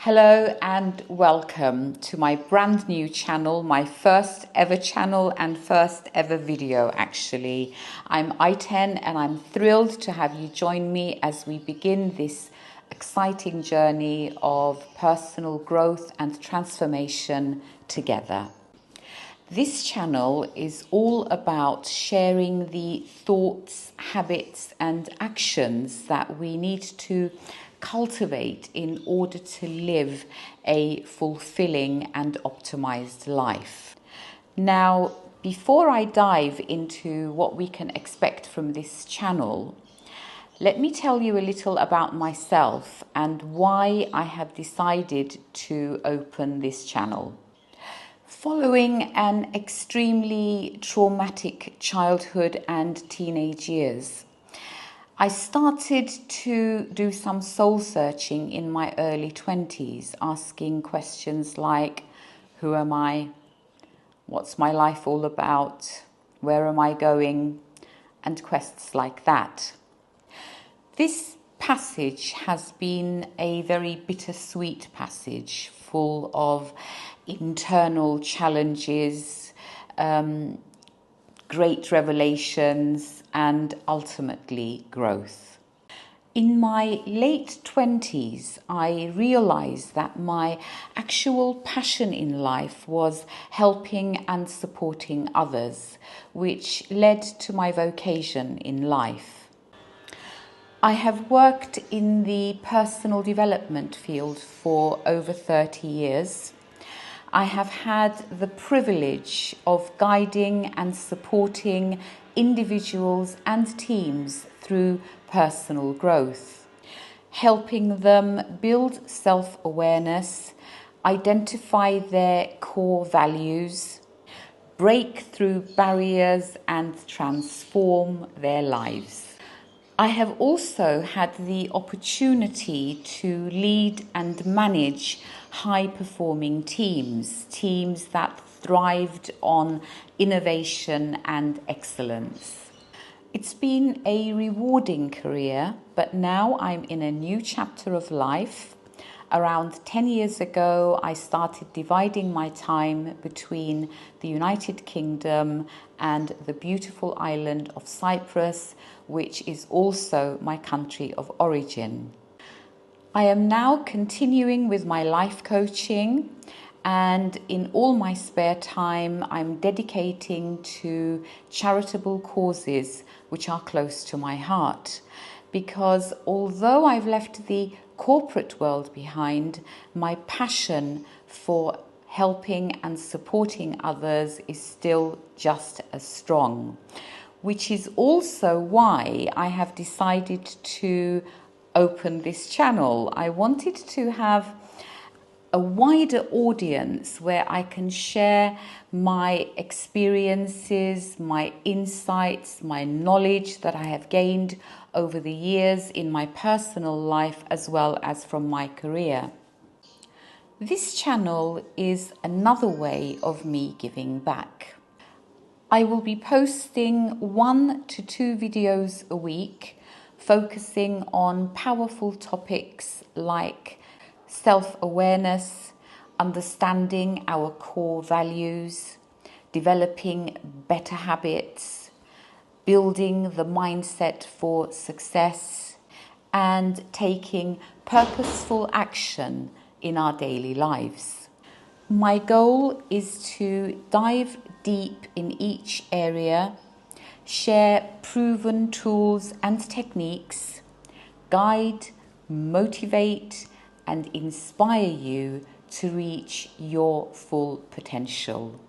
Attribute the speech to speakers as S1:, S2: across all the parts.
S1: Hello and welcome to my brand new channel, my first ever channel and first ever video actually. I'm Ayten and I'm thrilled to have you join me as we begin this exciting journey of personal growth and transformation together. This channel is all about sharing the thoughts, habits and actions that we need to cultivate in order to live a fulfilling and optimized life. Now, before I dive into what we can expect from this channel, let me tell you a little about myself and why I have decided to open this channel. Following an extremely traumatic childhood and teenage years, I started to do some soul searching in my early 20s, asking questions like, who am I? What's my life all about? Where am I going? And questions like that. This passage has been a very bittersweet passage, full of internal challenges, great revelations, and ultimately growth. In my late 20s, I realized that my actual passion in life was helping and supporting others, which led to my vocation in life. I have worked in the personal development field for over 30 years. I have had the privilege of guiding and supporting individuals and teams through personal growth, helping them build self-awareness, identify their core values, break through barriers and transform their lives. I have also had the opportunity to lead and manage high-performing teams that thrived on innovation and excellence. It's been a rewarding career, but now I'm in a new chapter of life. Around 10 years ago, I started dividing my time between the United Kingdom and the beautiful island of Cyprus, which is also my country of origin. I am now continuing with my life coaching, and in all my spare time, I'm dedicating to charitable causes which are close to my heart. Because although I've left the corporate world behind, my passion for helping and supporting others is still just as strong, which is also why I have decided to open this channel. I wanted to have a wider audience where I can share my experiences, my insights, my knowledge that I have gained over the years in my personal life as well as from my career. This channel is another way of me giving back. I will be posting 1 to 2 videos a week, focusing on powerful topics like self-awareness, understanding our core values, developing better habits, building the mindset for success, and taking purposeful action in our daily lives. My goal is to dive deep in each area, share proven tools and techniques, guide, motivate, and inspire you to reach your full potential.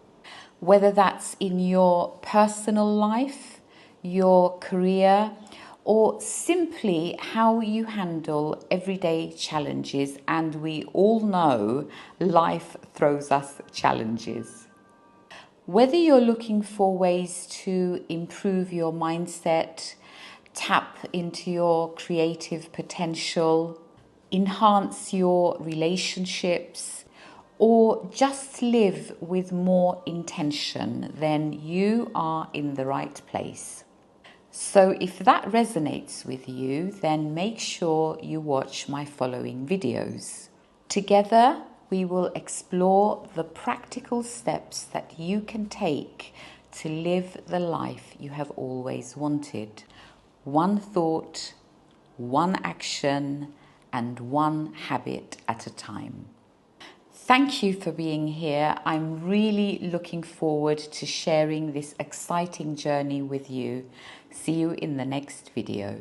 S1: Whether that's in your personal life, your career, or simply how you handle everyday challenges, and we all know life throws us challenges. Whether you're looking for ways to improve your mindset, tap into your creative potential, enhance your relationships, or just live with more intention, then you are in the right place. So if that resonates with you, then make sure you watch my following videos. Together, we will explore the practical steps that you can take to live the life you have always wanted. One thought, one action, and one habit at a time. Thank you for being here. I'm really looking forward to sharing this exciting journey with you. See you in the next video.